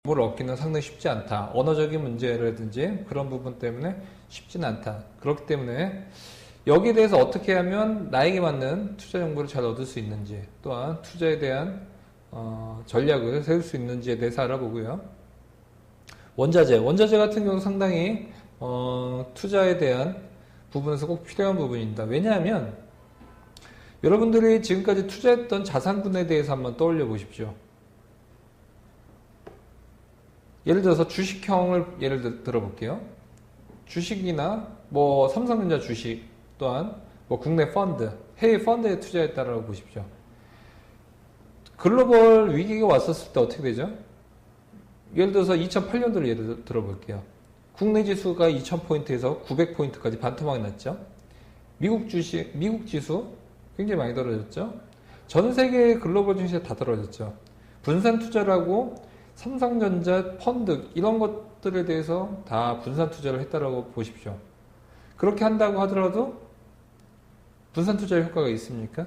정보를 얻기는 상당히 쉽지 않다. 언어적인 문제라든지 그런 부분 때문에 쉽지는 않다. 그렇기 때문에 여기에 대해서 어떻게 하면 나에게 맞는 투자 정보를 잘 얻을 수 있는지, 또한 투자에 대한 전략을 세울 수 있는지에 대해서 알아보고요. 원자재 같은 경우 상당히 투자에 대한 부분에서 꼭 필요한 부분입니다. 왜냐하면 여러분들이 지금까지 투자했던 자산군에 대해서 한번 떠올려 보십시오. 예를 들어서 주식형을 예를 들어 볼게요. 주식이나 뭐 삼성전자 주식, 또한 뭐 국내 펀드, 해외 펀드에 투자했다라고 보십시오. 글로벌 위기가 왔었을 때 어떻게 되죠? 예를 들어서 2008년도를 예를 들어 볼게요. 국내 지수가 2000포인트에서 900포인트까지 반토막이 났죠. 미국 지수 굉장히 많이 떨어졌죠. 전 세계 글로벌 증시가 다 떨어졌죠. 분산 투자를 하고 삼성전자 펀드 이런 것들에 대해서 다 분산 투자를 했다라고 보십시오. 그렇게 한다고 하더라도 분산 투자의 효과가 있습니까?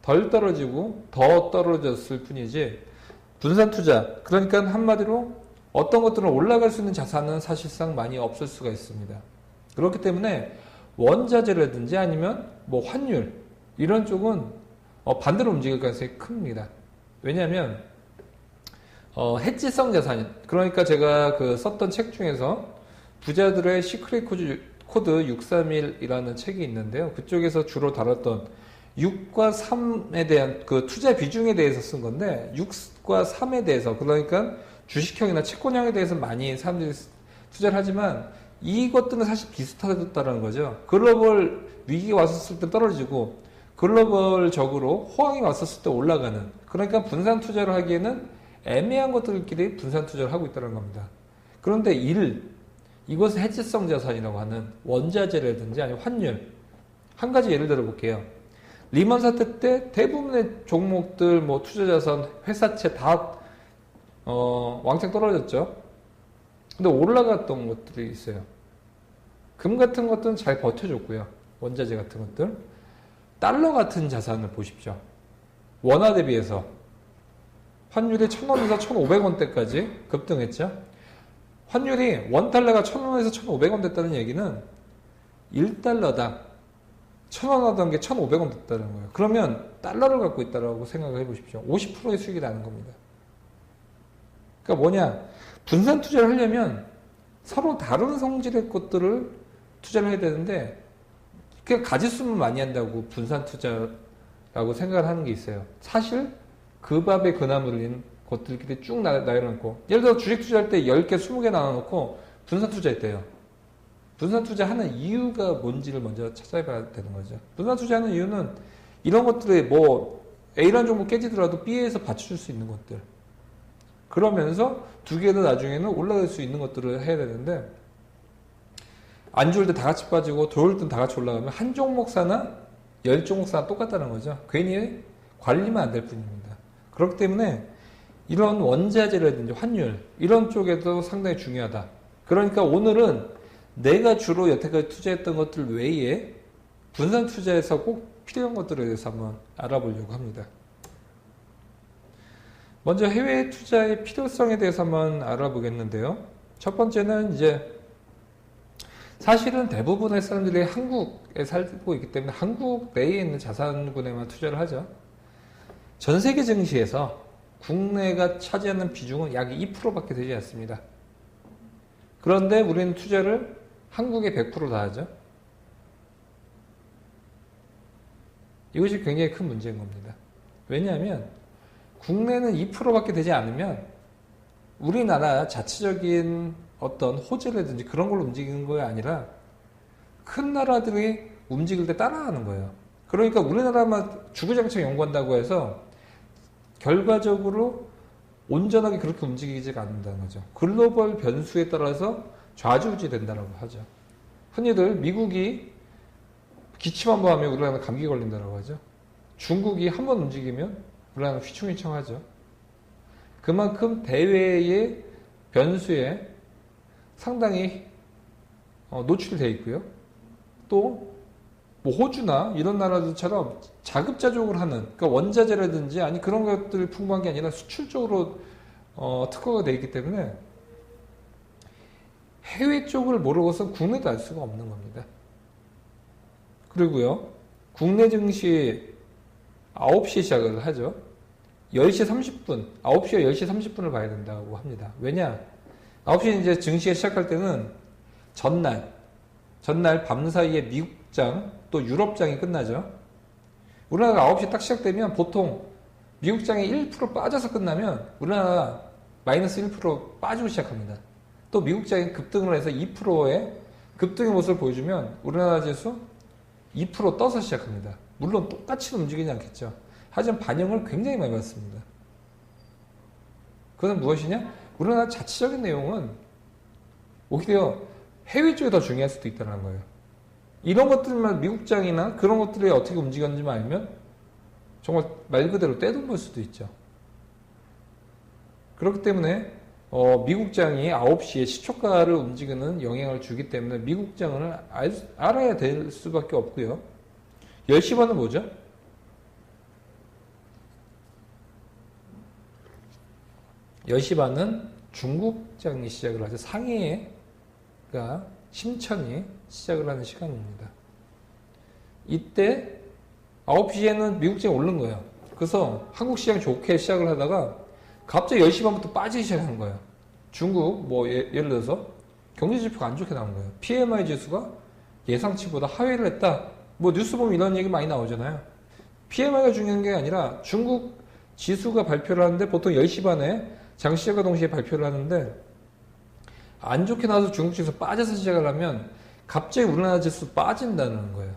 덜 떨어지고 더 떨어졌을 뿐이지 분산 투자, 그러니까 한마디로 어떤 것들은 올라갈 수 있는 자산은 사실상 많이 없을 수가 있습니다. 그렇기 때문에 원자재라든지 아니면 뭐 환율 이런 쪽은 반대로 움직일 가능성이 큽니다. 왜냐하면 해지성 자산, 그러니까 제가 썼던 책 중에서 부자들의 시크릿 코드 631이라는 책이 있는데요. 그쪽에서 주로 다뤘던 6과 3에 대한 그 투자 비중에 대해서 쓴 건데 6과 3에 대해서, 그러니까 주식형이나 채권형에 대해서 많이 사람들이 투자를 하지만 이것들은 사실 비슷하다는 거죠. 글로벌 위기가 왔었을 때 떨어지고 글로벌적으로 호황이 왔었을 때 올라가는, 그러니까 분산 투자를 하기에는 애매한 것들끼리 분산 투자를 하고 있다는 겁니다. 그런데 이것은 해지성 자산이라고 하는 원자재라든지 아니면 환율, 한 가지 예를 들어 볼게요. 리먼 사태 때 대부분의 종목들, 뭐 투자자산, 회사채 다 왕창 떨어졌죠. 근데 올라갔던 것들이 있어요. 금 같은 것들은 잘 버텨줬고요. 원자재 같은 것들. 달러 같은 자산을 보십시오. 원화 대비해서 환율이 1,000원에서 1,500원대까지 급등했죠. 환율이 원달러가 1,000원에서 1,500원 됐다는 얘기는 1달러당 1,000원 하던 게 1,500원 됐다는 거예요. 그러면 달러를 갖고 있다고 생각을 해보십시오. 50%의 수익이 나는 겁니다. 그러니까 뭐냐, 분산 투자를 하려면 서로 다른 성질의 것들을 투자를 해야 되는데 그냥 가짓수만 많이 한다고 분산 투자라고 생각을 하는 게 있어요. 사실 그 밥에 그나물인 것들끼리 쭉 나열해놓고, 예를 들어 주식 투자할 때 10개, 20개 나눠놓고 분산 투자했대요. 분산 투자하는 이유가 뭔지를 먼저 찾아봐야 되는 거죠. 분산 투자하는 이유는 이런 것들이 뭐 A라는 종목 깨지더라도 B에서 받쳐줄 수 있는 것들, 그러면서 두 개도 나중에는 올라갈 수 있는 것들을 해야 되는데, 안 좋을 때 다 같이 빠지고 좋을 때 다 같이 올라가면 한 종목 사나 10종목 사나 똑같다는 거죠. 괜히 관리만 안 될 뿐입니다. 그렇기 때문에 이런 원자재라든지 환율 이런 쪽에도 상당히 중요하다. 그러니까 오늘은 내가 주로 여태까지 투자했던 것들 외에 분산 투자에서 꼭 필요한 것들에 대해서 한번 알아보려고 합니다. 먼저 해외 투자의 필요성에 대해서 한번 알아보겠는데요. 첫 번째는 이제 사실은 대부분의 사람들이 한국에 살고 있기 때문에 한국 내에 있는 자산군에만 투자를 하죠. 전 세계 증시에서 국내가 차지하는 비중은 약 2%밖에 되지 않습니다. 그런데 우리는 투자를 한국에 100% 다 하죠. 이것이 굉장히 큰 문제인 겁니다. 왜냐하면 국내는 2%밖에 되지 않으면 우리나라 자체적인 어떤 호재라든지 그런 걸로 움직이는 게 아니라 큰 나라들이 움직일 때 따라하는 거예요. 그러니까 우리나라만 주구장창 연구한다고 해서 결과적으로 온전하게 그렇게 움직이지가 않는다는 거죠. 글로벌 변수에 따라서 좌지우지 된다고 하죠. 흔히들 미국이 기침 한번 하면 우리나라는 감기 걸린다고 하죠. 중국이 한번 움직이면 우리나라는 휘청휘청하죠. 그만큼 대외의 변수에 상당히 노출되어 있고요. 또 뭐 호주나 이런 나라들처럼 자급자족을 하는, 그러니까 원자재라든지 아니 그런 것들이 풍부한 게 아니라 수출 쪽으로 특허가 되어 있기 때문에 해외 쪽을 모르고서 국내도 알 수가 없는 겁니다. 그리고요, 국내 증시 9시 시작을 하죠. 10시 30분, 9시와 10시 30분을 봐야 된다고 합니다. 왜냐? 9시 이제 증시가 시작할 때는 전날 밤 사이에 미국장 또 유럽장이 끝나죠. 우리나라가 9시 딱 시작되면 보통 미국장이 1% 빠져서 끝나면 우리나라 마이너스 1% 빠지고 시작합니다. 또 미국장이 급등을 해서 2%의 급등의 모습을 보여주면 우리나라 지수 2% 떠서 시작합니다. 물론 똑같이 움직이지 않겠죠. 하지만 반영을 굉장히 많이 받습니다. 그것은 무엇이냐? 우리나라 자체적인 내용은 오히려 해외 쪽이 더 중요할 수도 있다는 거예요. 이런 것들만 미국장이나 그런 것들이 어떻게 움직였는지만 알면 정말 말 그대로 떼돈 벌 수도 있죠. 그렇기 때문에 미국장이 9시에 시초가를 움직이는 영향을 주기 때문에 미국장을 알아야 될 수밖에 없고요. 10시 반은 뭐죠? 10시 반은 중국장이 시작을 하죠. 상해가 심천이 시작을 하는 시간입니다. 이때 9시에는 미국장이 오른 거예요. 그래서 한국 시장 좋게 시작을 하다가 갑자기 10시 반부터 빠지기 시작하는 거예요. 중국 예를 들어서 경제 지표가 안 좋게 나온 거예요. PMI 지수가 예상치보다 하회를 했다. 뉴스 보면 이런 얘기 많이 나오잖아요. PMI가 중요한 게 아니라 중국 지수가 발표를 하는데 보통 10시 반에 장시작과 동시에 발표를 하는데 안 좋게 나와서 중국 지수 빠져서 시작을 하면 갑자기 우리나라 지수 빠진다는 거예요.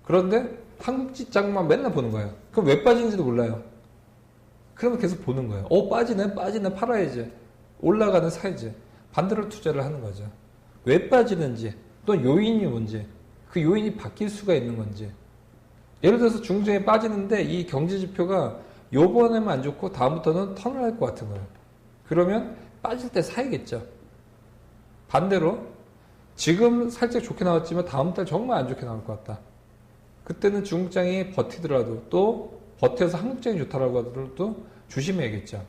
그런데 한국 지장만 맨날 보는 거예요. 그럼 왜 빠지는지도 몰라요. 그러면 계속 보는 거예요. 빠지네 팔아야지. 올라가는 사야지. 반대로 투자를 하는 거죠. 왜 빠지는지 또 요인이 뭔지 그 요인이 바뀔 수가 있는 건지. 예를 들어서 중국장이 빠지는데 이 경제지표가 요번에만 안 좋고 다음부터는 턴을 할 것 같은 거예요. 그러면 빠질 때 사야겠죠. 반대로 지금 살짝 좋게 나왔지만 다음 달 정말 안 좋게 나올 것 같다. 그때는 중국장이 버티더라도 또 버텨서 한국장이 좋다라고 하더라도 조심해야겠죠.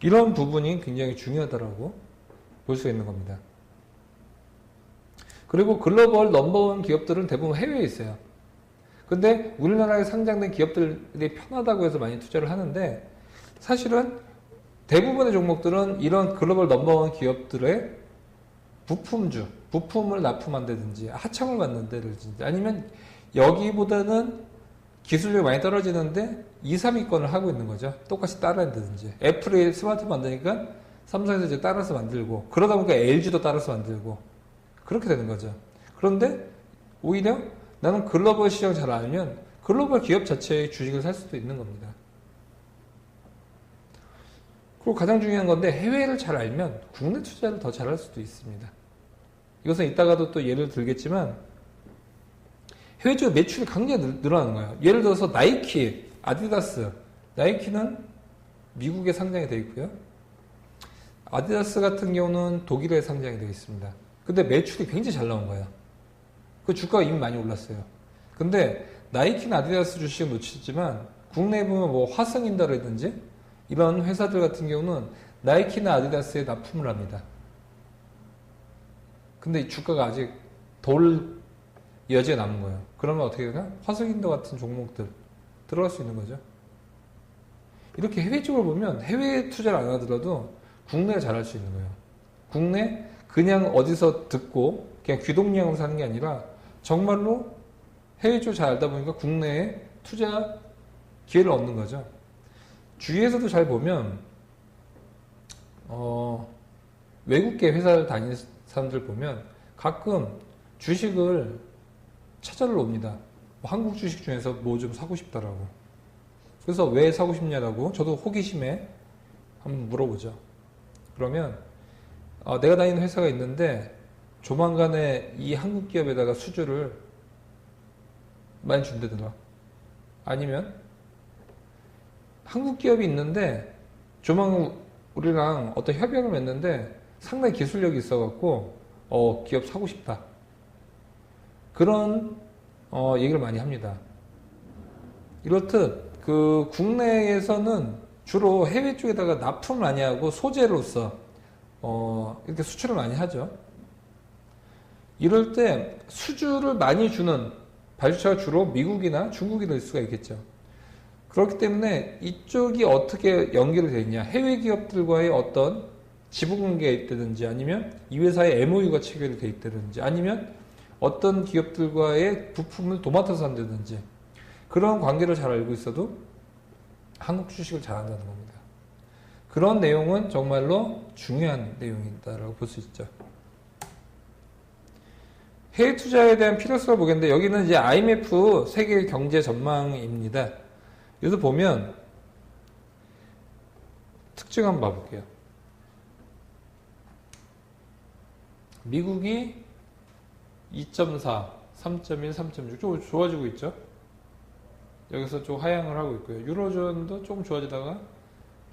이런 부분이 굉장히 중요하다라고 볼 수 있는 겁니다. 그리고 글로벌 넘버원 기업들은 대부분 해외에 있어요. 근데 우리나라에 상장된 기업들이 편하다고 해서 많이 투자를 하는데 사실은 대부분의 종목들은 이런 글로벌 넘버원 기업들의 부품을 납품한다든지 하청을 받는다든지 아니면 여기보다는 기술력이 많이 떨어지는데 2, 3위권을 하고 있는 거죠. 똑같이 따라한다든지. 애플이 스마트폰 만드니까 삼성에서 이제 따라서 만들고 그러다 보니까 LG도 따라서 만들고 그렇게 되는 거죠. 그런데 오히려 나는 글로벌 시장 잘 알면 글로벌 기업 자체의 주식을 살 수도 있는 겁니다. 그리고 가장 중요한 건데 해외를 잘 알면 국내 투자를 더 잘할 수도 있습니다. 이것은 이따가도 또 예를 들겠지만 해외 쪽 매출이 굉장히 늘어나는 거예요. 예를 들어서 나이키, 아디다스. 나이키는 미국에 상장이 되어 있고요. 아디다스 같은 경우는 독일에 상장이 되어 있습니다. 근데 매출이 굉장히 잘 나온 거예요. 그 주가가 이미 많이 올랐어요. 근데 나이키나 아디다스 주식은 놓치지만 국내에 보면 화성인다라든지 이런 회사들 같은 경우는 나이키나 아디다스에 납품을 합니다. 근데 주가가 아직 덜 여지가 남은 거예요. 그러면 어떻게 되나? 화성인도 같은 종목들 들어갈 수 있는 거죠. 이렇게 해외 쪽을 보면 해외 투자를 안 하더라도 국내가 잘할 수 있는 거예요. 국내 그냥 어디서 듣고 그냥 귀동냥으로 사는 게 아니라 정말로 해외 쪽 잘 알다 보니까 국내에 투자 기회를 얻는 거죠. 주위에서도 잘 보면 외국계 회사를 다니는 사람들 보면 가끔 주식을 찾아를 옵니다. 한국 주식 중에서 뭐 좀 사고 싶다라고. 그래서 왜 사고 싶냐라고 저도 호기심에 한번 물어보죠. 그러면 내가 다니는 회사가 있는데 조만간에 이 한국 기업에다가 수주를 많이 준다더라. 아니면 한국 기업이 있는데 조만간 우리랑 어떤 협약을 맺는데 상당히 기술력이 있어갖고 기업 사고 싶다. 그런 얘기를 많이 합니다. 이렇듯 그 국내에서는 주로 해외 쪽에다가 납품을 많이 하고 소재로서 이렇게 수출을 많이 하죠. 이럴 때 수주를 많이 주는 발주처가 주로 미국이나 중국이 될 수가 있겠죠. 그렇기 때문에 이쪽이 어떻게 연결이 되어 있냐, 해외 기업들과의 어떤 지분관계가 있다든지, 아니면 이 회사의 MOU가 체결이 되어 있다든지, 아니면 어떤 기업들과의 부품을 도맡아서 한다든지, 그런 관계를 잘 알고 있어도 한국 주식을 잘 한다는 겁니다. 그런 내용은 정말로 중요한 내용이다라고 볼 수 있죠. 해외 투자에 대한 필요성을 보겠는데, 여기는 이제 IMF 세계 경제 전망입니다. 여기서 보면 특징 한번 봐볼게요. 미국이 2.4, 3.1, 3.6 조금 좋아지고 있죠. 여기서 좀 하향을 하고 있고요. 유로존도 조금 좋아지다가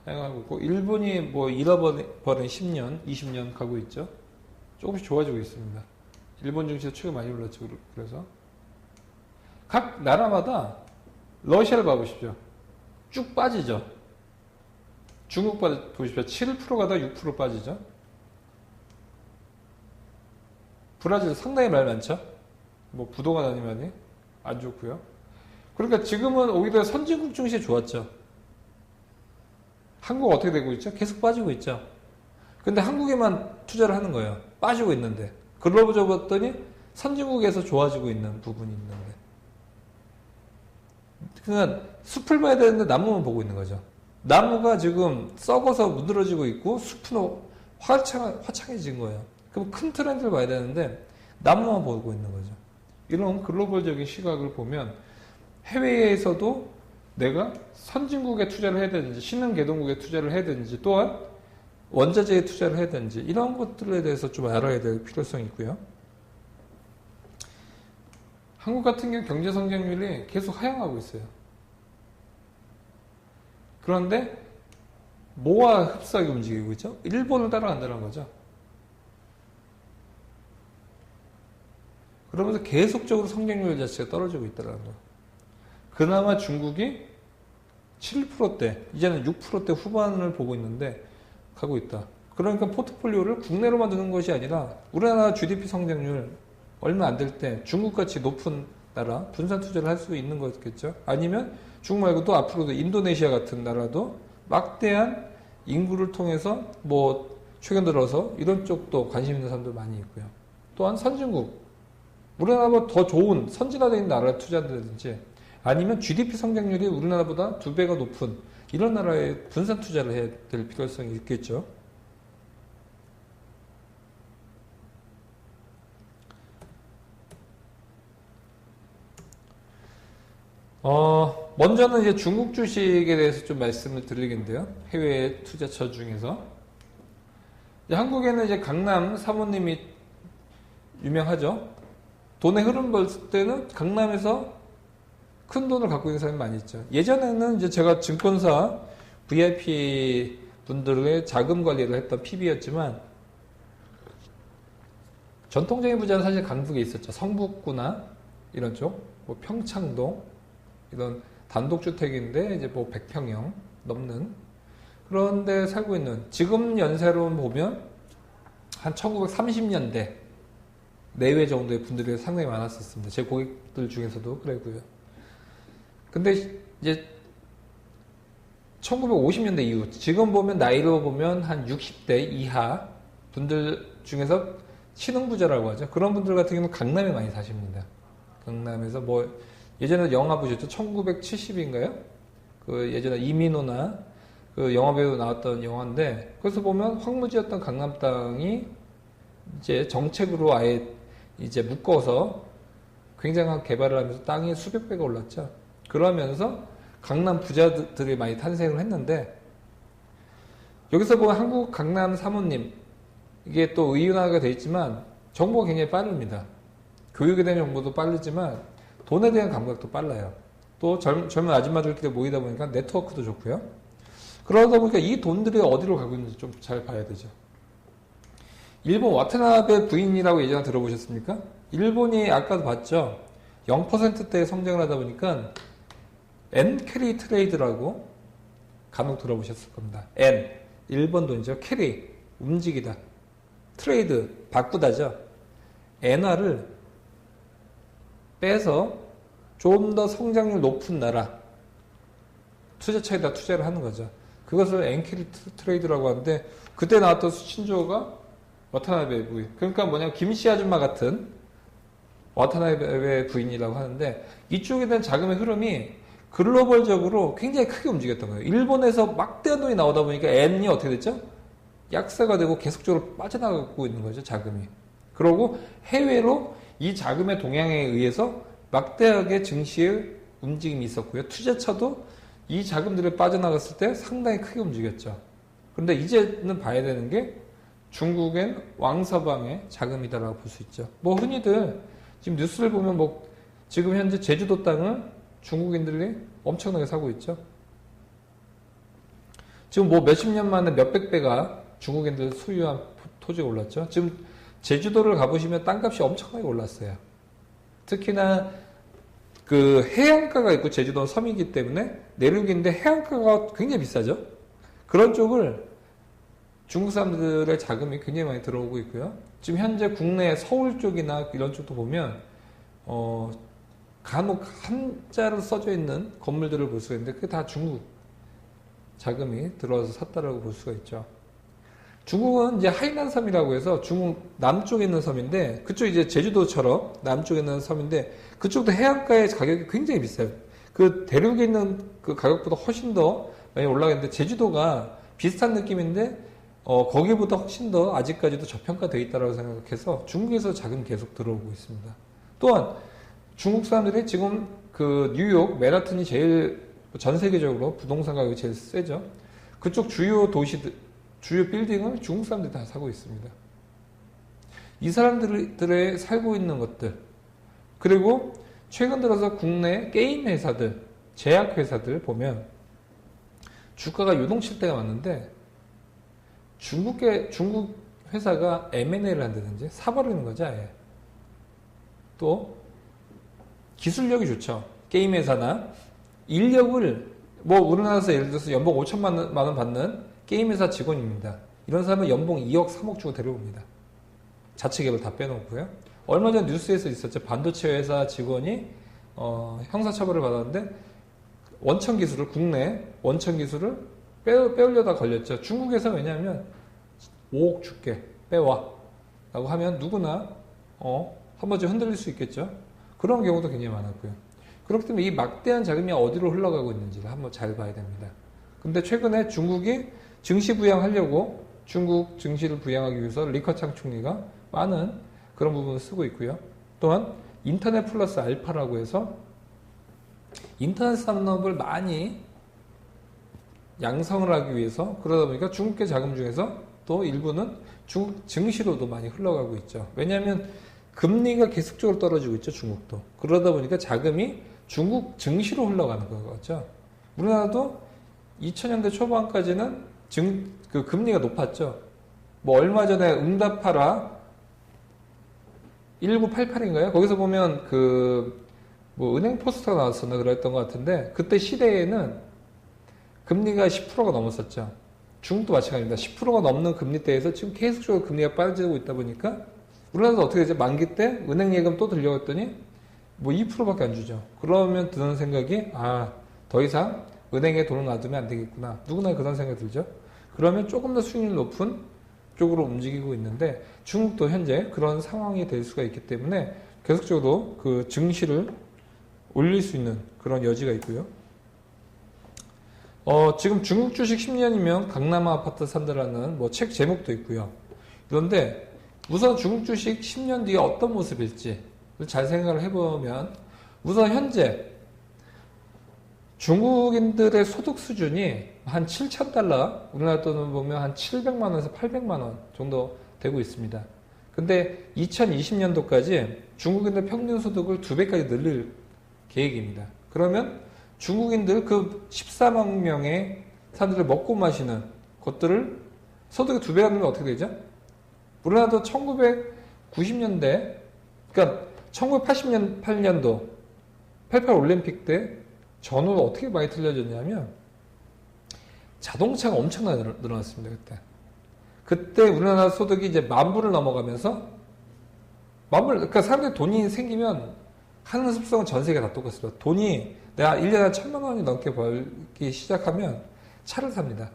하향하고 있고, 일본이 뭐 잃어버린 10년, 20년 가고 있죠. 조금씩 좋아지고 있습니다. 일본 증시도 최근 많이 올랐죠. 그래서 각 나라마다, 러시아를 봐보십시오. 쭉 빠지죠. 중국 보십시오. 7% 가다 6% 빠지죠. 브라질 상당히 말 많죠. 뭐 부도가 나니만이 안 좋고요. 그러니까 지금은 오히려 선진국 증시 좋았죠. 한국 어떻게 되고 있죠? 계속 빠지고 있죠. 근데 한국에만 투자를 하는 거예요. 빠지고 있는데. 글로벌 봤더니 선진국에서 좋아지고 있는 부분이 있는데. 그러니까 숲을 봐야 되는데 나무만 보고 있는 거죠. 나무가 지금 썩어서 무드러지고 있고 숲은 화창해진 거예요. 그럼 큰 트렌드를 봐야 되는데 나무만 보고 있는 거죠. 이런 글로벌적인 시각을 보면 해외에서도 내가 선진국에 투자를 해야 되는지, 신흥개동국에 투자를 해야 되는지, 또한 원자재에 투자를 해야 되는지, 이런 것들에 대해서 좀 알아야 될 필요성이 있고요. 한국 같은 경우 경제 성장률이 계속 하향하고 있어요. 그런데 뭐와 흡사하게 움직이고 있죠? 일본을 따라간다는 거죠. 그러면서 계속적으로 성장률 자체가 떨어지고 있다는 거. 그나마 중국이 7%대, 이제는 6%대 후반을 보고 있는데 가고 있다. 그러니까 포트폴리오를 국내로만 두는 것이 아니라 우리나라 GDP 성장률 얼마 안 될 때 중국같이 높은 나라 분산 투자를 할 수 있는 거겠죠. 아니면 중국 말고도 앞으로도 인도네시아 같은 나라도 막대한 인구를 통해서 뭐 최근 들어서 이런 쪽도 관심 있는 사람들 많이 있고요. 또한 선진국, 우리나라보다 더 좋은 선진화된 나라에 투자한다든지, 아니면 GDP 성장률이 우리나라보다 2배가 높은 이런 나라에 분산 투자를 해야 될 필요성이 있겠죠. 먼저는 이제 중국 주식에 대해서 좀 말씀을 드리겠는데요. 해외 투자처 중에서. 이제 한국에는 이제 강남 사모님이 유명하죠. 돈의 흐름 볼 때는 강남에서 큰 돈을 갖고 있는 사람이 많이 있죠. 예전에는 이제 제가 증권사 VIP 분들의 자금 관리를 했던 PB였지만, 전통적인 부자는 사실 강북에 있었죠. 성북구나 이런 쪽, 뭐 평창동 이런 단독주택인데 이제 뭐 100평형 넘는 그런 데 살고 있는, 지금 연세로 보면 한 1930년대 내외 정도의 분들이 상당히 많았었습니다. 제 고객들 중에서도 그랬고요. 근데 이제 1950년대 이후, 지금 보면 나이로 보면 한 60대 이하 분들 중에서 신흥부자라고 하죠. 그런 분들 같은 경우는 강남에 많이 사십니다. 강남에서 뭐 예전에 영화 보셨죠? 1970인가요? 그 예전에 이민호나 그 영화배우 나왔던 영화인데, 그래서 보면 황무지였던 강남 땅이 이제 정책으로 아예 이제 묶어서 굉장한 개발을 하면서 땅이 수백 배가 올랐죠. 그러면서 강남 부자들이 많이 탄생을 했는데, 여기서 보면 한국 강남 사모님, 이게 또 의윤화가 되어 있지만 정보가 굉장히 빠릅니다. 교육에 대한 정보도 빠르지만 돈에 대한 감각도 빨라요. 또 젊은 아줌마들끼리 모이다 보니까 네트워크도 좋고요. 그러다 보니까 이 돈들이 어디로 가고 있는지 좀 잘 봐야 되죠. 일본 와타나베 부인이라고 예전에 들어보셨습니까? 일본이 아까도 봤죠. 0%대 성장을 하다 보니까 엔캐리 트레이드라고 간혹 들어보셨을 겁니다. N, 일본 돈이죠. 캐리, 움직이다. 트레이드, 바꾸다죠. 엔화를 빼서 좀 더 성장률 높은 나라, 투자처에다 투자를 하는 거죠. 그것을 엔캐리 트레이드라고 하는데, 그때 나왔던 신조어가 와타나베 부인. 그러니까 뭐냐, 김씨 아줌마 같은 와타나베 부인이라고 하는데, 이쪽에 대한 자금의 흐름이 글로벌적으로 굉장히 크게 움직였던 거예요. 일본에서 막대한 돈이 나오다 보니까 엔이 어떻게 됐죠? 약세가 되고 계속적으로 빠져나가고 있는 거죠, 자금이. 그러고 해외로 이 자금의 동향에 의해서 막대하게 증시의 움직임이 있었고요. 투자처도 이 자금들이 빠져나갔을 때 상당히 크게 움직였죠. 그런데 이제는 봐야 되는 게 중국엔 왕서방의 자금이다라고 볼 수 있죠. 뭐 흔히들 지금 뉴스를 보면 뭐 지금 현재 제주도 땅을 중국인들이 엄청나게 사고 있죠. 지금 뭐 몇십 년 만에 몇백 배가 중국인들 소유한 토지가 올랐죠. 지금 제주도를 가보시면 땅값이 엄청나게 올랐어요. 특히나 그 해안가가 있고 제주도는 섬이기 때문에 내륙인데 해안가가 굉장히 비싸죠. 그런 쪽을 중국 사람들의 자금이 굉장히 많이 들어오고 있고요. 지금 현재 국내 서울 쪽이나 이런 쪽도 보면 간혹 한자로 써져 있는 건물들을 볼 수가 있는데 그게 다 중국 자금이 들어와서 샀다라고 볼 수가 있죠. 중국은 이제 하이난섬이라고 해서 중국 남쪽에 있는 섬인데 그쪽 이제 제주도처럼 남쪽에 있는 섬인데 그쪽도 해안가의 가격이 굉장히 비싸요. 그 대륙에 있는 그 가격보다 훨씬 더 많이 올라가는데 제주도가 비슷한 느낌인데 거기보다 훨씬 더 아직까지도 저평가되어 있다고 생각해서 중국에서 자금이 계속 들어오고 있습니다. 또한 중국 사람들이 지금 그 뉴욕 맨하튼이 제일 전 세계적으로 부동산 가격이 제일 세죠. 그쪽 주요 도시들 주요 빌딩을 중국 사람들이 다 사고 있습니다. 이 사람들의 살고 있는 것들, 그리고 최근 들어서 국내 게임 회사들, 제약 회사들 보면 주가가 요동칠 때가 많은데 중국 회사가 M&A를 한다든지 사버리는 거죠, 아예. 또 기술력이 좋죠. 게임 회사나 인력을 뭐 우리나라에서 예를 들어서 연봉 5천만 원 받는 게임 회사 직원입니다. 이런 사람은 연봉 2억, 3억 주고 데려옵니다. 자체 개발 다 빼놓고요. 얼마 전 뉴스에서 있었죠. 반도체 회사 직원이 형사처벌을 받았는데 원천 기술을 국내 원천 기술을 빼오려다 걸렸죠. 중국에서 왜냐하면 5억 줄게 빼와 라고 하면 누구나 한 번쯤 흔들릴 수 있겠죠. 그런 경우도 굉장히 많았고요. 그렇기 때문에 이 막대한 자금이 어디로 흘러가고 있는지를 한번 잘 봐야 됩니다. 근데 최근에 중국이 증시 부양하려고 중국 증시를 부양하기 위해서 리커창 총리가 많은 그런 부분을 쓰고 있고요. 또한 인터넷 플러스 알파라고 해서 인터넷 산업을 많이 양성을 하기 위해서 그러다 보니까 중국계 자금 중에서 또 일부는 중국 증시로도 많이 흘러가고 있죠. 왜냐하면 금리가 계속적으로 떨어지고 있죠, 중국도. 그러다 보니까 자금이 중국 증시로 흘러가는 거죠. 우리나라도 2000년대 초반까지는 그 금리가 높았죠. 뭐 얼마 전에 응답하라 1988인가요? 거기서 보면 뭐 은행 포스터가 나왔었나 그랬던 것 같은데 그때 시대에는 금리가 10%가 넘었었죠. 중국도 마찬가지입니다. 10%가 넘는 금리대에서 지금 계속적으로 금리가 빠지고 있다 보니까 우리나라도 어떻게 되죠? 만기 때 은행 예금 또 들려갔더니 뭐 2%밖에 안 주죠. 그러면 드는 생각이 더 이상 은행에 돈을 놔두면 안 되겠구나. 누구나 그런 생각이 들죠. 그러면 조금 더 수익률 높은 쪽으로 움직이고 있는데 중국도 현재 그런 상황이 될 수가 있기 때문에 계속적으로 그 증시를 올릴 수 있는 그런 여지가 있고요. 지금 중국 주식 10년이면 강남아 아파트 산다라는 뭐 책 제목도 있고요. 그런데 우선 중국 주식 10년 뒤에 어떤 모습일지 잘 생각을 해보면 우선 현재 중국인들의 소득 수준이 한 7,000달러, 우리나라 돈으로 보면 한 700만 원에서 800만 원 정도 되고 있습니다. 근데 2020년도까지 중국인들 평균 소득을 2배까지 늘릴 계획입니다. 그러면 중국인들 그 14만 명의 사람들을 먹고 마시는 것들을 소득이 2배가 늘면 어떻게 되죠? 우리나라도 1990년대, 그러니까 1988년도 88 올림픽 때 전후가 어떻게 많이 틀려졌냐면 자동차가 엄청나게 늘어났습니다. 그때 우리나라 소득이 이제 10,000불을 넘어가면서 그러니까 사람들이 돈이 생기면 하는 습성은 전 세계가 다 똑같습니다. 돈이 내가 1년에 1,000만 원이 넘게 벌기 시작하면 차를 삽니다.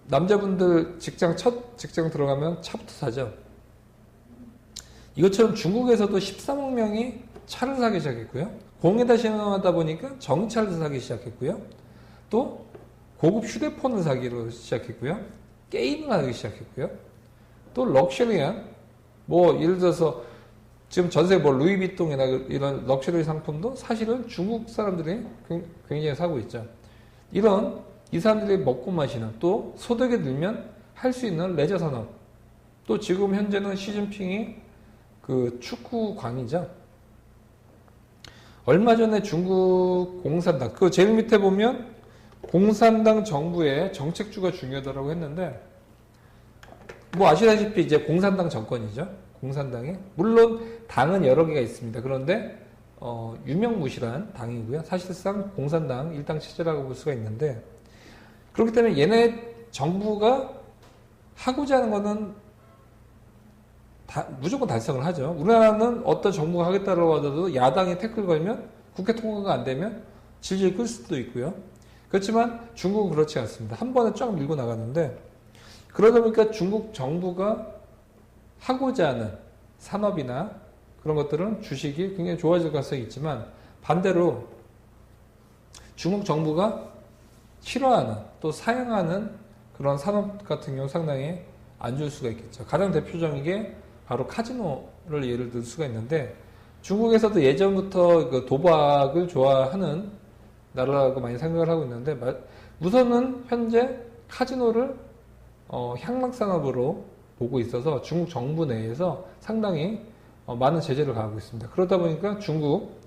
남자분들 첫 직장 들어가면 차부터 사죠. 이것처럼 중국에서도 13억 명이 차를 사기 시작했고요. 공에다 신청하다 보니까 전기차를 사기 시작했고요. 또 고급 휴대폰을 사기로 시작했고요. 게임을 하기 시작했고요. 또 럭셔리한 예를 들어서 지금 전세 루이비통이나 이런 럭셔리 상품도 사실은 중국 사람들이 굉장히 사고 있죠. 이 사람들이 먹고 마시는 또 소득이 늘면 할 수 있는 레저 산업. 또 지금 현재는 시진핑이 그 축구광이죠. 얼마 전에 중국 공산당, 그 제일 밑에 보면 공산당 정부의 정책주가 중요하다고 했는데, 아시다시피 이제 공산당 정권이죠. 공산당이. 물론 당은 여러 개가 있습니다. 그런데, 유명무실한 당이고요. 사실상 공산당 일당 체제라고 볼 수가 있는데, 그렇기 때문에 얘네 정부가 하고자 하는 거는 무조건 달성을 하죠. 우리나라는 어떤 정부가 하겠다고 하더라도 야당이 태클 걸면 국회 통과가 안 되면 질질 끌 수도 있고요. 그렇지만 중국은 그렇지 않습니다. 한 번에 쫙 밀고 나가는데, 그러다 보니까 중국 정부가 하고자 하는 산업이나 그런 것들은 주식이 굉장히 좋아질 가능성이 있지만, 반대로 중국 정부가 싫어하는 또 사양하는 그런 산업 같은 경우 상당히 안 좋을 수가 있겠죠. 가장 대표적인 게 바로 카지노를 예를 들 수가 있는데, 중국에서도 예전부터 그 도박을 좋아하는 나라라고 많이 생각을 하고 있는데, 우선은 현재 카지노를 향락산업으로 보고 있어서 중국 정부 내에서 상당히 많은 제재를 가하고 있습니다. 그러다 보니까 중국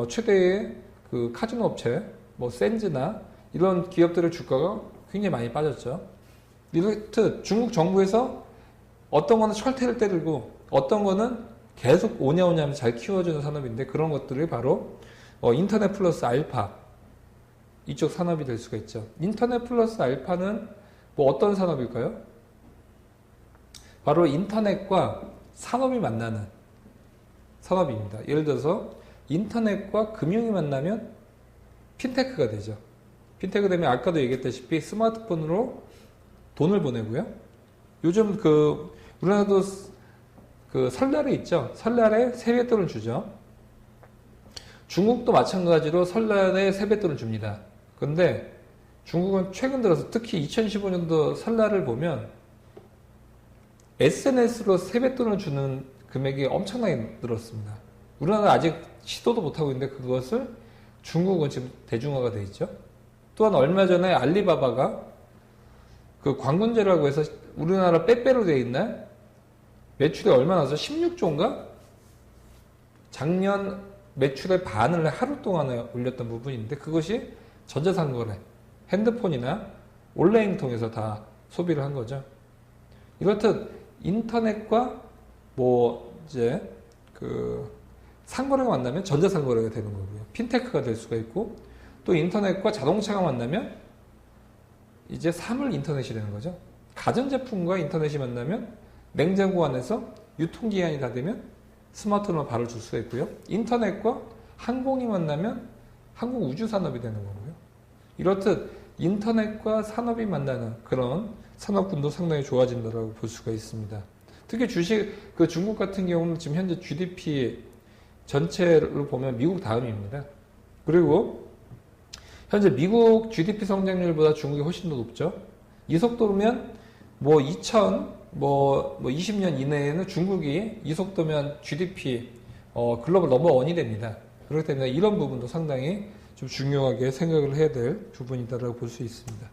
최대의 그 카지노 업체, 센즈나 이런 기업들의 주가가 굉장히 많이 빠졌죠. 이렇듯 중국 정부에서 어떤 거는 철퇴를 때리고 어떤 거는 계속 오냐오냐 하면서 잘 키워주는 산업인데, 그런 것들이 바로 인터넷 플러스 알파 이쪽 산업이 될 수가 있죠. 인터넷 플러스 알파는 어떤 산업일까요? 바로 인터넷과 산업이 만나는 산업입니다. 예를 들어서 인터넷과 금융이 만나면 핀테크가 되죠. 핀테크 되면 아까도 얘기했다시피 스마트폰으로 돈을 보내고요. 요즘 우리나라도 설날에 있죠. 설날에 세뱃돈을 주죠. 중국도 마찬가지로 설날에 세뱃돈을 줍니다. 그런데 중국은 최근 들어서 특히 2015년도 설날을 보면 SNS로 세뱃돈을 주는 금액이 엄청나게 늘었습니다. 우리나라는 아직 시도도 못하고 있는데 그것을 중국은 지금 대중화가 돼 있죠. 또한 얼마 전에 알리바바가 그 광군제라고 해서 우리나라 빼빼로 돼 있는 매출이 얼마나 나서 16조인가? 작년 매출의 반을 하루 동안에 올렸던 부분인데, 그것이 전자상거래, 핸드폰이나 온라인 통해서 다 소비를 한 거죠. 이렇듯 인터넷과 상거래가 만나면 전자상거래가 되는 거고요. 핀테크가 될 수가 있고, 또 인터넷과 자동차가 만나면 이제 사물 인터넷이 되는 거죠. 가전제품과 인터넷이 만나면 냉장고 안에서 유통기한이 다 되면 스마트폰을 바로 줄 수가 있고요. 인터넷과 항공이 만나면 항공 우주산업이 되는 거고요. 이렇듯 인터넷과 산업이 만나는 그런 산업군도 상당히 좋아진다고 볼 수가 있습니다. 특히 중국 같은 경우는 지금 현재 GDP 전체를 보면 미국 다음입니다. 그리고 현재 미국 GDP 성장률보다 중국이 훨씬 더 높죠. 이 속도면 2020년 이내에는 중국이 이 속도면 GDP 글로벌 넘버원이 됩니다. 그렇기 때문에 이런 부분도 상당히 좀 중요하게 생각을 해야 될 부분이다라고 볼 수 있습니다.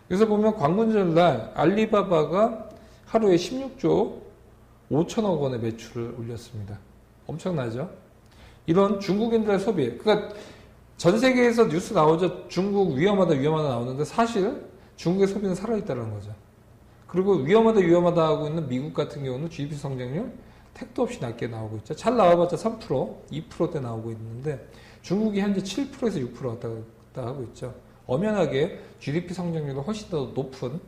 그래서 보면 광군절날 알리바바가 하루에 16조 5천억 원의 매출을 올렸습니다. 엄청나죠? 이런 중국인들의 소비, 그러니까 전 세계에서 뉴스 나오죠. 중국 위험하다 나오는데 사실 중국의 소비는 살아있다는 거죠. 그리고 위험하다 하고 있는 미국 같은 경우는 GDP 성장률 택도 없이 낮게 나오고 있죠. 잘 나와봤자 3%, 2%대 나오고 있는데 중국이 현재 7%에서 6% 왔다 갔다 하고 있죠. 엄연하게 GDP 성장률이 훨씬 더 높은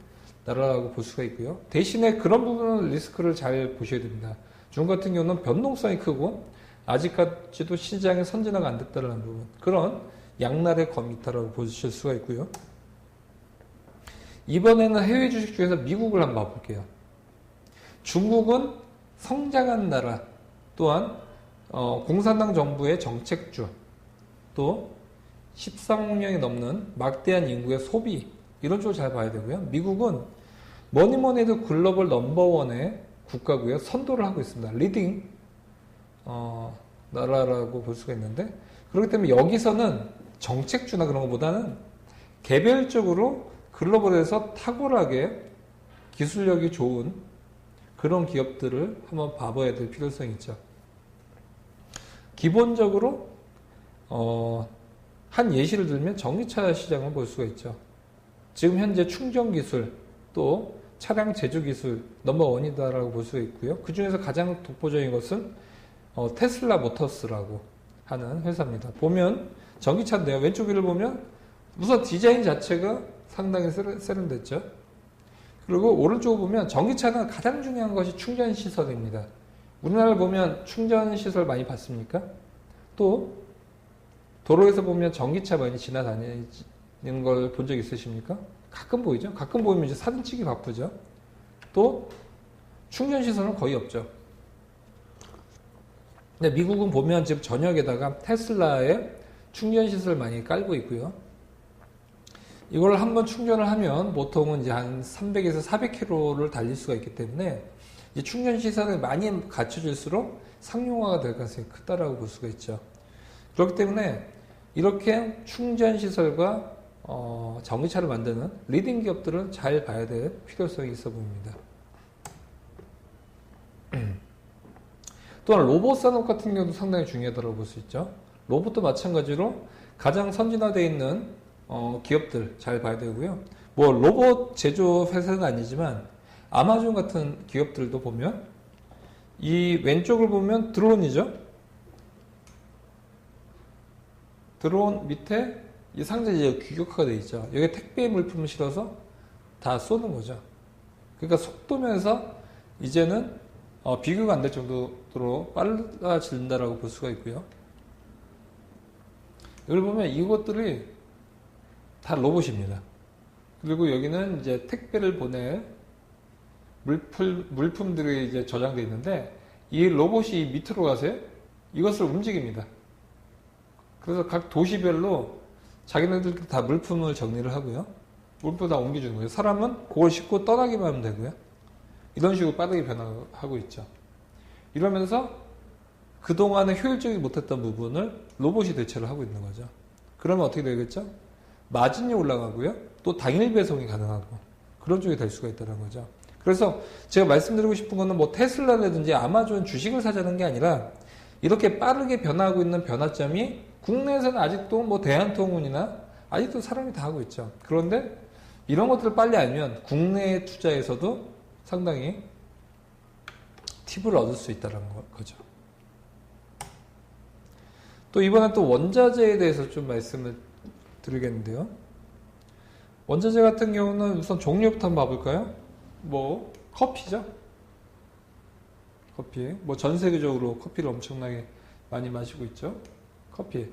나라라고 볼 수가 있고요. 대신에 그런 부분은 리스크를 잘 보셔야 됩니다. 중국 같은 경우는 변동성이 크고 아직까지도 시장의 선진화가 안 됐다는 부분, 그런 양날의 검이 있다라고 보실 수가 있고요. 이번에는 해외 주식 중에서 미국을 한번 봐볼게요. 중국은 성장한 나라, 또한 공산당 정부의 정책주, 또 13억 명이 넘는 막대한 인구의 소비, 이런 쪽을 잘 봐야 되고요. 미국은 뭐니 해도 글로벌 넘버원의 국가고요. 선도를 하고 있습니다. 리딩 나라라고 볼 수가 있는데, 그렇기 때문에 여기서는 정책주나 그런 것보다는 개별적으로 글로벌에서 탁월하게 기술력이 좋은 그런 기업들을 한번 봐봐야 될 필요성이 있죠. 기본적으로 한 예시를 들면 전기차 시장을 볼 수가 있죠. 지금 현재 충전 기술, 또 차량 제조 기술 넘버원이다라고 볼 수가 있고요. 그 중에서 가장 독보적인 것은 테슬라 모터스라고 하는 회사입니다. 보면 전기차인데요. 왼쪽 위를 보면 우선 디자인 자체가 상당히 세련됐죠. 그리고 오른쪽을 보면 전기차는 가장 중요한 것이 충전 시설입니다. 우리나라를 보면 충전 시설 많이 봤습니까? 또 도로에서 보면 전기차 많이 지나다니는 걸 본 적 있으십니까? 가끔 보이죠? 가끔 보이면 이제 사진 찍기 바쁘죠? 또 충전 시설은 거의 없죠. 근데 미국은 보면 지금 전역에다가 테슬라의 충전 시설을 많이 깔고 있고요. 이걸 한번 충전을 하면 보통은 이제 한 300에서 400km를 달릴 수가 있기 때문에 이제 충전 시설이 많이 갖춰질수록 상용화가 될 가능성이 크다라고 볼 수가 있죠. 그렇기 때문에 이렇게 충전 시설과 전기차를 만드는 리딩 기업들은 잘 봐야 될 필요성이 있어 보입니다. 또한 로봇 산업 같은 경우도 상당히 중요하다고 볼 수 있죠. 로봇도 마찬가지로 가장 선진화되어 있는 기업들 잘 봐야 되고요. 뭐 로봇 제조 회사는 아니지만 아마존 같은 기업들도 보면 이 왼쪽을 보면 드론이죠. 드론 밑에 이 상자에 규격화가 되어 있죠. 여기 택배 물품을 실어서 다 쏘는 거죠. 그러니까 속도면서 이제는 비교가 안 될 정도로 빨라진다라고 볼 수가 있고요. 여기 보면 이것들이 다 로봇입니다. 그리고 여기는 이제 택배를 보낼 물품들이 이제 저장되어 있는데 이 로봇이 밑으로 가세요. 이것을 움직입니다. 그래서 각 도시별로 자기네들끼리 다 물품을 정리를 하고요. 물품 다 옮겨주는 거예요. 사람은 그걸 싣고 떠나기만 하면 되고요. 이런 식으로 빠르게 변화하고 있죠. 이러면서 그동안에 효율적이지 못했던 부분을 로봇이 대체를 하고 있는 거죠. 그러면 어떻게 되겠죠? 마진이 올라가고요. 또 당일 배송이 가능하고 그런 쪽이 될 수가 있다는 거죠. 그래서 제가 말씀드리고 싶은 거는 뭐 테슬라라든지 아마존 주식을 사자는 게 아니라 이렇게 빠르게 변화하고 있는 변화점이 국내에서는 아직도 뭐 대한통운이나 아직도 사람이 다 하고 있죠. 그런데 이런 것들을 빨리 알면 국내 투자에서도 상당히 팁을 얻을 수 있다는 거죠. 또 이번엔 또 원자재에 대해서 좀 말씀을 드리겠는데요. 원자재 같은 경우는 우선 종류부터 한번 봐볼까요? 뭐 커피죠. 커피. 뭐 전 세계적으로 커피를 엄청나게 많이 마시고 있죠. 커피.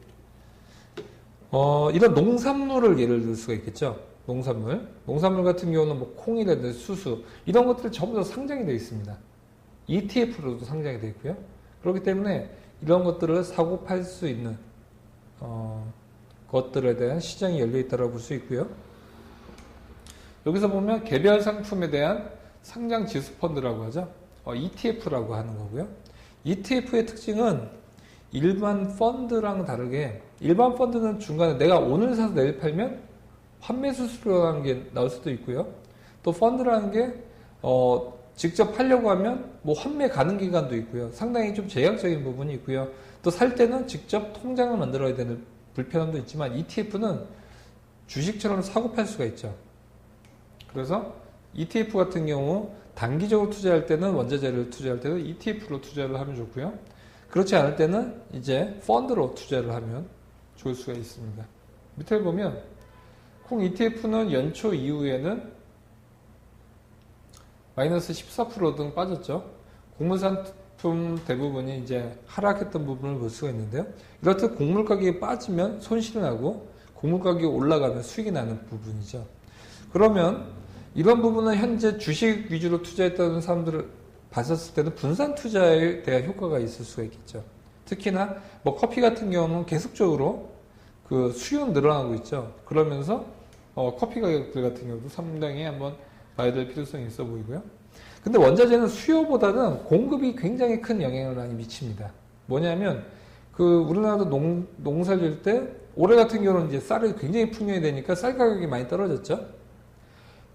이런 농산물을 예를 들 수가 있겠죠. 농산물 같은 경우는 뭐 콩이라든지 수수 이런 것들이 전부 다 상장이 되어 있습니다. ETF로도 상장이 되어 있고요. 그렇기 때문에 이런 것들을 사고 팔 수 있는 것들에 대한 시장이 열려 있다고 볼 수 있고요. 여기서 보면 개별 상품에 대한 상장 지수 펀드라고 하죠. ETF라고 하는 거고요. ETF의 특징은 일반 펀드랑 다르게 일반 펀드는 중간에 내가 오늘 사서 내일 팔면 환매 수수료라는 게 나올 수도 있고요. 또 펀드라는 게 직접 팔려고 하면 뭐 환매 가능 기간도 있고요. 상당히 좀 제약적인 부분이 있고요. 또 살 때는 직접 통장을 만들어야 되는 불편함도 있지만 ETF는 주식처럼 사고 팔 수가 있죠. 그래서 ETF 같은 경우 단기적으로 투자할 때는 원자재를 투자할 때는 ETF로 투자를 하면 좋고요. 그렇지 않을 때는 이제 펀드로 투자를 하면 좋을 수가 있습니다. 밑에 보면 콩 ETF는 연초 이후에는 마이너스 14% 등 빠졌죠. 곡물상품 대부분이 이제 하락했던 부분을 볼 수가 있는데요. 이렇듯 곡물 가격이 빠지면 손실이 나고 곡물 가격이 올라가면 수익이 나는 부분이죠. 그러면 이런 부분은 현재 주식 위주로 투자했던 사람들을 봤었을 때는 분산 투자에 대한 효과가 있을 수가 있겠죠. 특히나 뭐 커피 같은 경우는 계속적으로 그 수요는 늘어나고 있죠. 그러면서 커피 가격들 같은 경우도 상당히 한번 봐야 될 필요성이 있어 보이고요. 근데 원자재는 수요보다는 공급이 굉장히 큰 영향을 많이 미칩니다. 뭐냐면 그 우리나라도 농사를 때 올해 같은 경우는 이제 쌀이 굉장히 풍년이 되니까 쌀 가격이 많이 떨어졌죠.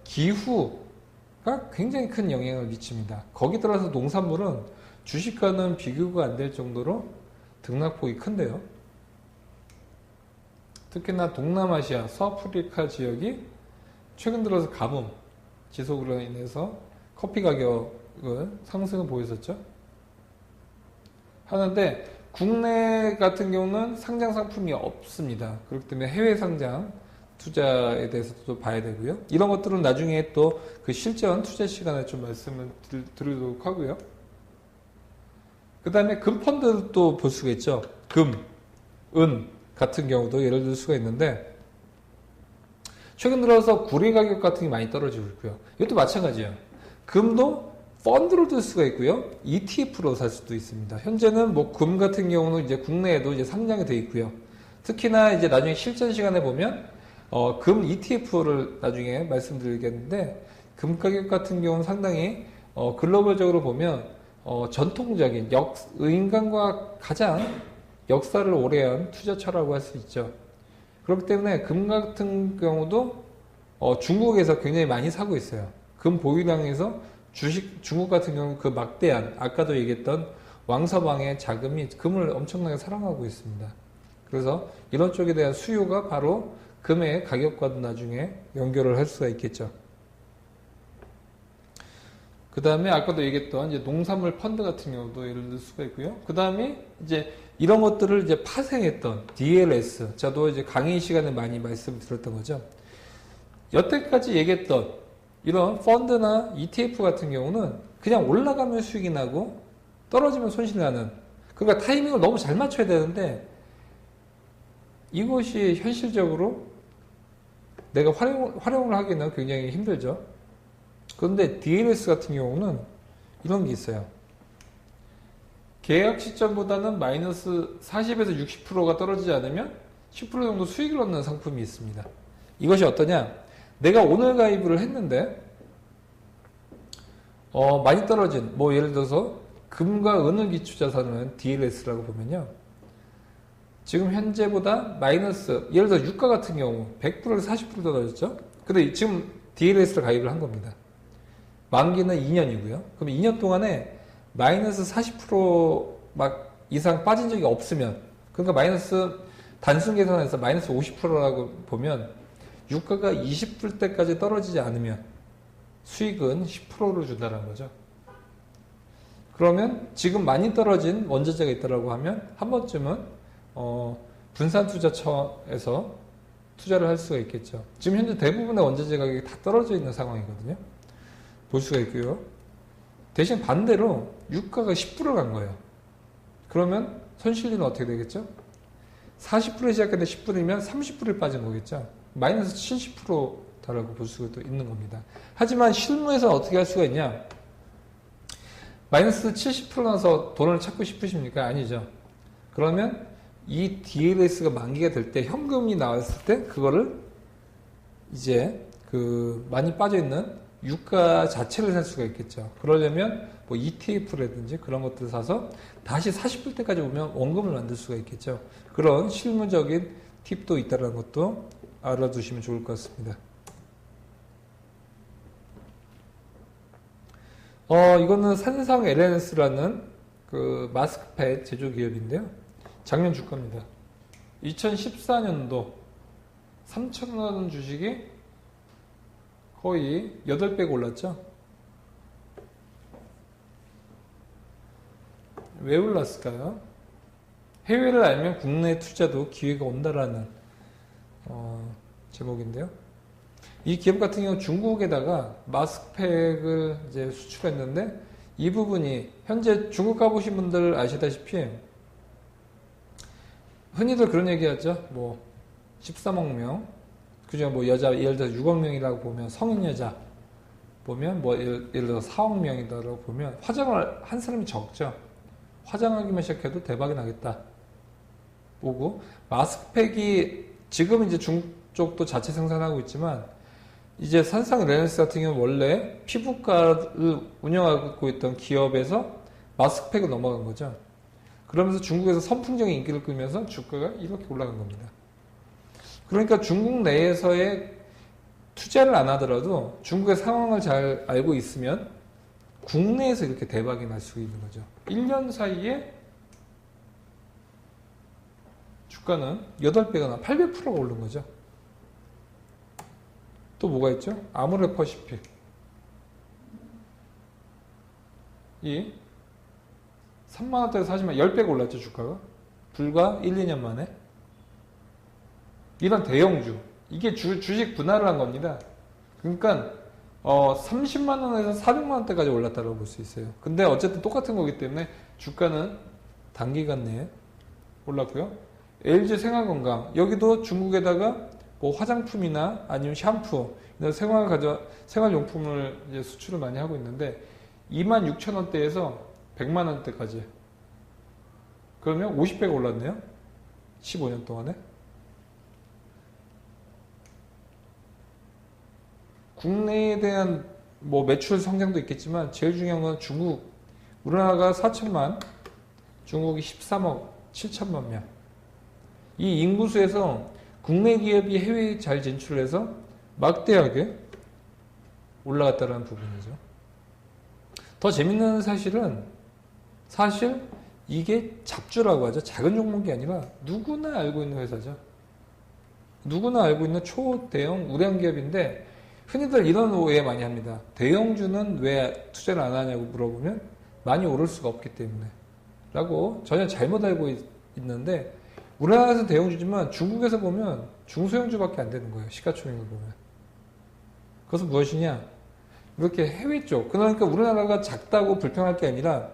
기후가 굉장히 큰 영향을 미칩니다. 거기 따라서 농산물은 주식과는 비교가 안 될 정도로 등락폭이 큰데요. 특히나 동남아시아, 서아프리카 지역이 최근 들어서 가뭄 지속으로 인해서 커피 가격을 상승을 보였었죠. 하는데 국내 같은 경우는 상장 상품이 없습니다. 그렇기 때문에 해외 상장 투자에 대해서도 봐야 되고요. 이런 것들은 나중에 또 그 실전 투자 시간에 좀 말씀을 드리도록 하고요. 그 다음에 금펀드도 볼 수가 있죠. 금, 은 같은 경우도 예를 들 수가 있는데 최근 들어서 구리 가격 같은 게 많이 떨어지고 있고요. 이것도 마찬가지예요. 금도 펀드로 들 수가 있고요. ETF로 살 수도 있습니다. 현재는 뭐 금 같은 경우는 이제 국내에도 이제 상장이 되어 있고요. 특히나 이제 나중에 실전 시간에 보면 금 ETF를 나중에 말씀드리겠는데 금 가격 같은 경우는 상당히 글로벌적으로 보면 전통적인 인간과 가장 역사를 오래한 투자처라고 할 수 있죠. 그렇기 때문에 금 같은 경우도 중국에서 굉장히 많이 사고 있어요. 금 보유량에서 중국 같은 경우 그 막대한 아까도 얘기했던 왕서방의 자금이 금을 엄청나게 사랑하고 있습니다. 그래서 이런 쪽에 대한 수요가 바로 금의 가격과도 나중에 연결을 할 수가 있겠죠. 그 다음에 아까도 얘기했던 이제 농산물 펀드 같은 경우도 예를 들 수가 있고요. 그 다음에 이제 이런 것들을 이제 파생했던 DLS, 저도 이제 강의 시간에 많이 말씀드렸던 거죠. 여태까지 얘기했던 이런 펀드나 ETF 같은 경우는 그냥 올라가면 수익이 나고 떨어지면 손실이 나는, 그러니까 타이밍을 너무 잘 맞춰야 되는데 이것이 현실적으로 내가 활용을 하기는 굉장히 힘들죠. 그런데 DLS 같은 경우는 이런 게 있어요. 계약 시점보다는 마이너스 40에서 60%가 떨어지지 않으면 10% 정도 수익을 얻는 상품이 있습니다. 이것이 어떠냐? 내가 오늘 가입을 했는데 많이 떨어진, 뭐 예를 들어서 금과 은을 기초 자산은 DLS라고 보면요. 지금 현재보다 마이너스, 예를 들어 유가 같은 경우 100%에서 40% 떨어졌죠? 근데 지금 DLS를 가입을 한 겁니다. 만기는 2년이고요. 그럼 2년 동안에 마이너스 40% 이상 빠진 적이 없으면, 그러니까 마이너스, 단순 계산해서 마이너스 50%라고 보면 유가가 20불 때까지 떨어지지 않으면 수익은 10%를 준다는 거죠. 그러면 지금 많이 떨어진 원자재가 있다고 하면 한 번쯤은 분산투자처에서 투자를 할 수가 있겠죠. 지금 현재 대부분의 원자재 가격이 다 떨어져 있는 상황이거든요. 볼 수가 있고요. 대신 반대로 유가가 10%간 거예요. 그러면 손실리는 어떻게 되겠죠? 40%에 시작했는데 10%이면 30%에 빠진 거겠죠. 마이너스 70%다라고 볼 수도 있는 겁니다. 하지만 실무에서는 어떻게 할 수가 있냐? 마이너스 70% 나서 돈을 찾고 싶으십니까? 아니죠. 그러면 이 DLS가 만기가 될 때 현금이 나왔을 때 그거를 이제 그 많이 빠져 있는 유가 자체를 살 수가 있겠죠. 그러려면 뭐 ETF라든지 그런 것들을 사서 다시 40불 때까지 오면 원금을 만들 수가 있겠죠. 그런 실무적인 팁도 있다는 것도 알아두시면 좋을 것 같습니다. 이거는 산성 LNS라는 그 마스크팩 제조 기업인데요. 작년 주가입니다. 2014년도 3,000원 주식이 거의 8배가 올랐죠. 왜 올랐을까요? 해외를 알면 국내 투자도 기회가 온다라는 제목인데요. 이 기업 같은 경우 중국에다가 마스크팩을 이제 수출했는데 이 부분이 현재 중국 가보신 분들 아시다시피 흔히들 그런 얘기하죠. 뭐 13억 명, 그중에 뭐 여자 예를 들어 6억 명이라고 보면 성인 여자 보면 뭐 예를 들어 4억 명이다라고 보면 화장을 한 사람이 적죠. 화장하기만 시작해도 대박이 나겠다 보고 마스크팩이 지금 이제 중국 쪽도 자체 생산하고 있지만 이제 산상 레네스 같은 경우는 원래 피부과를 운영하고 있던 기업에서 마스크팩을 넘어간 거죠. 그러면서 중국에서 선풍적인 인기를 끌면서 주가가 이렇게 올라간 겁니다. 그러니까 중국 내에서의 투자를 안 하더라도 중국의 상황을 잘 알고 있으면 국내에서 이렇게 대박이 날 수 있는 거죠. 1년 사이에 주가는 8배가 800%가 오른 거죠. 또 뭐가 있죠? 아모레퍼시픽. 이 3만원대에서 사시면 10배가 올랐죠, 주가가. 불과 1, 2년 만에. 이런 대형주. 이게 주식 분할을 한 겁니다. 그러니까 30만원에서 400만원대까지 올랐다고 볼 수 있어요. 근데 어쨌든 똑같은 거기 때문에 주가는 단기간 내에 올랐고요. LG 생활건강. 여기도 중국에다가 뭐 화장품이나 아니면 샴푸, 이런 생활용품을 이제 수출을 많이 하고 있는데 26,000원대에서 100만원대까지. 그러면 50배가 올랐네요. 15년 동안에. 국내에 대한 뭐 매출 성장도 있겠지만 제일 중요한 건 중국. 우리나라가 4천만, 중국이 13억 7천만 명. 이 인구수에서 국내 기업이 해외에 잘 진출해서 막대하게 올라갔다는 부분이죠. 더 재밌는 사실은 사실 이게 잡주라고 하죠. 작은 종목이 아니라 누구나 알고 있는 회사죠. 누구나 알고 있는 초대형 우량 기업인데 흔히들 이런 오해 많이 합니다. 대형주는 왜 투자를 안 하냐고 물어보면 많이 오를 수가 없기 때문에 라고 전혀 잘못 알고 있는데 우리나라에서 대형주지만 중국에서 보면 중소형주밖에 안 되는 거예요. 시가총액을 보면. 그것은 무엇이냐? 이렇게 해외 쪽. 그러니까 우리나라가 작다고 불평할 게 아니라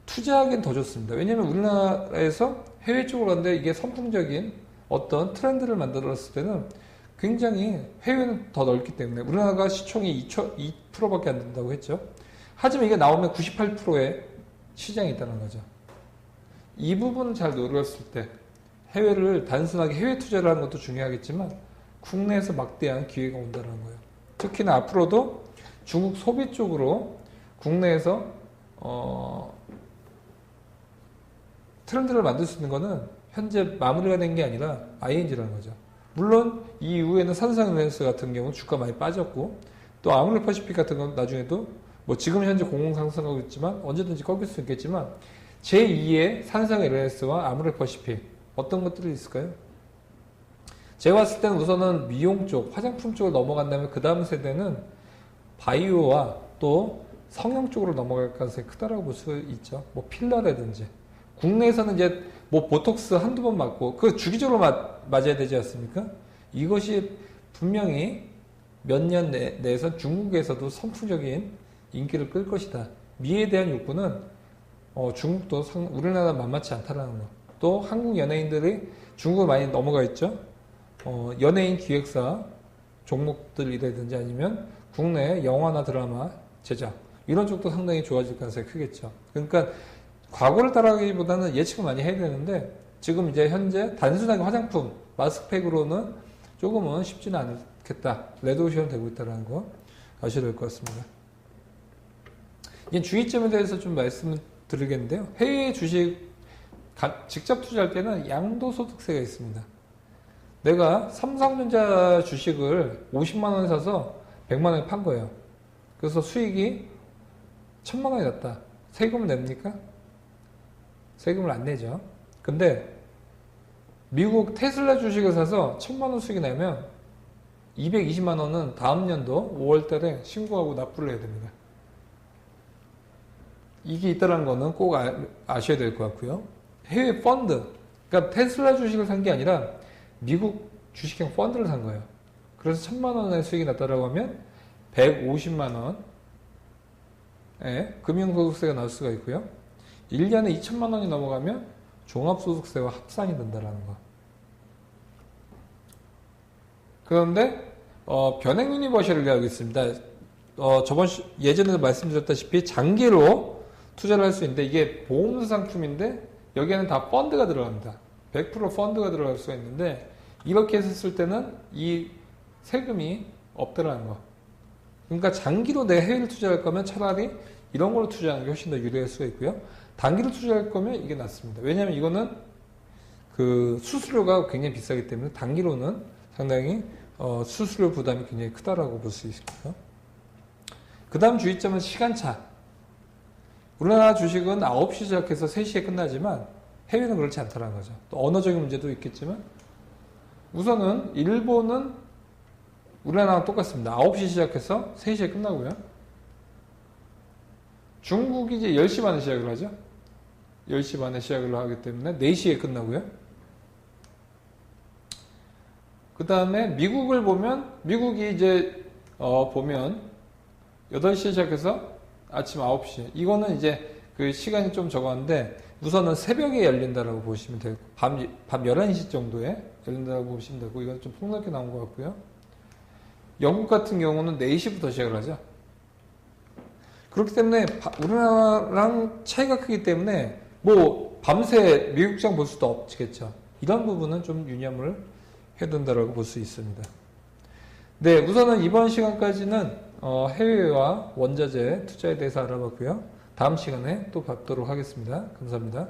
투자하기엔 더 좋습니다. 왜냐하면 우리나라에서 해외 쪽으로 갔는데 이게 선풍적인 어떤 트렌드를 만들었을 때는 굉장히 해외는 더 넓기 때문에 우리나라가 시총이 2%밖에 안 된다고 했죠. 하지만 이게 나오면 98%의 시장이 있다는 거죠. 이 부분을 잘 노렸을 때 해외를 단순하게 해외 투자를 하는 것도 중요하겠지만 국내에서 막대한 기회가 온다는 거예요. 특히나 앞으로도 중국 소비 쪽으로 국내에서 트렌드를 만들 수 있는 거는 현재 마무리가 된 게 아니라 ING라는 거죠. 물론 이 이후에는 산상은행스 같은 경우는 주가 많이 빠졌고 또 아모레퍼시픽 같은 건 나중에도 뭐 지금 현재 공공 상승하고 있지만 언제든지 꺾일 수 있겠지만 제2의 산상은행스와 아모레퍼시픽 어떤 것들이 있을까요? 제가 봤을 때는 우선은 미용 쪽, 화장품 쪽으로 넘어간다면 그 다음 세대는 바이오와 또 성형 쪽으로 넘어갈 가능성이 크다라고 볼 수 있죠. 뭐 필러라든지. 국내에서는 이제 뭐 보톡스 한두 번 맞고 그 주기적으로 맞아야 되지 않습니까? 이것이 분명히 몇 년 내에서 중국에서도 선풍적인 인기를 끌 것이다. 미에 대한 욕구는 중국도 우리나라 만만치 않다라는 거. 또 한국 연예인들이 중국을 많이 넘어가 있죠. 연예인 기획사 종목들이라든지 아니면 국내 영화나 드라마 제작 이런 쪽도 상당히 좋아질 가능성이 크겠죠. 그러니까 과거를 따라가기보다는 예측을 많이 해야 되는데 지금 이제 현재 단순하게 화장품 마스크팩으로는 조금은 쉽지는 않겠다. 레드오션 되고 있다는 거 아셔야 될 것 같습니다. 이제 주의점에 대해서 좀 말씀을 드리겠는데요. 해외 주식 직접 투자할 때는 양도소득세가 있습니다. 내가 삼성전자 주식을 50만 원에 사서 100만 원에 판 거예요. 그래서 수익이 1000만 원이 났다. 세금을 냅니까? 세금을 안 내죠. 근데 미국 테슬라 주식을 사서 1000만 원 수익이 나면 220만 원은 다음 년도 5월 달에 신고하고 납부를 해야 됩니다. 이게 있다는 거는 꼭 아셔야 될 것 같고요. 해외 펀드, 그러니까 테슬라 주식을 산 게 아니라 미국 주식형 펀드를 산 거예요. 그래서 1,000만 원의 수익이 났다라고 하면 150만 원의 금융소득세가 나올 수가 있고요. 1년에 2천만 원이 넘어가면 종합소득세와 합산이 된다라는 거. 그런데 변행 유니버셜을 이야기하고 있습니다. 예전에도 말씀드렸다시피 장기로 투자를 할 수 있는데 이게 보험사 상품인데 여기에는 다 펀드가 들어갑니다. 100% 펀드가 들어갈 수가 있는데 이렇게 했을 때는 이 세금이 없더라는 거. 그러니까 장기로 내 해외를 투자할 거면 차라리 이런 걸로 투자하는 게 훨씬 더 유리할 수가 있고요. 단기로 투자할 거면 이게 낫습니다. 왜냐하면 이거는 그 수수료가 굉장히 비싸기 때문에 단기로는 상당히 수수료 부담이 굉장히 크다라고 볼 수 있고요. 그 다음 주의점은 시간차. 우리나라 주식은 9시 시작해서 3시에 끝나지만 해외는 그렇지 않다는 거죠. 또 언어적인 문제도 있겠지만 우선은 일본은 우리나라랑 똑같습니다. 9시 시작해서 3시에 끝나고요. 중국이 이제 10시 반에 시작을 하죠. 10시 반에 시작을 하기 때문에 4시에 끝나고요. 그 다음에 미국을 보면 미국이 이제 보면 8시에 시작해서 아침 9시. 이거는 이제 그 시간이 좀 적었는데 우선은 새벽에 열린다라고 보시면 되고 밤 11시 정도에 열린다고 보시면 되고 이건 좀 폭넓게 나온 것 같고요. 영국 같은 경우는 4시부터 시작을 하죠. 그렇기 때문에 우리나라랑 차이가 크기 때문에 뭐 밤새 미국 시장 볼 수도 없겠죠. 이런 부분은 좀 유념을 해야 된다고 볼 수 있습니다. 네, 우선은 이번 시간까지는 해외와 원자재 투자에 대해서 알아봤고요. 다음 시간에 또 뵙도록 하겠습니다. 감사합니다.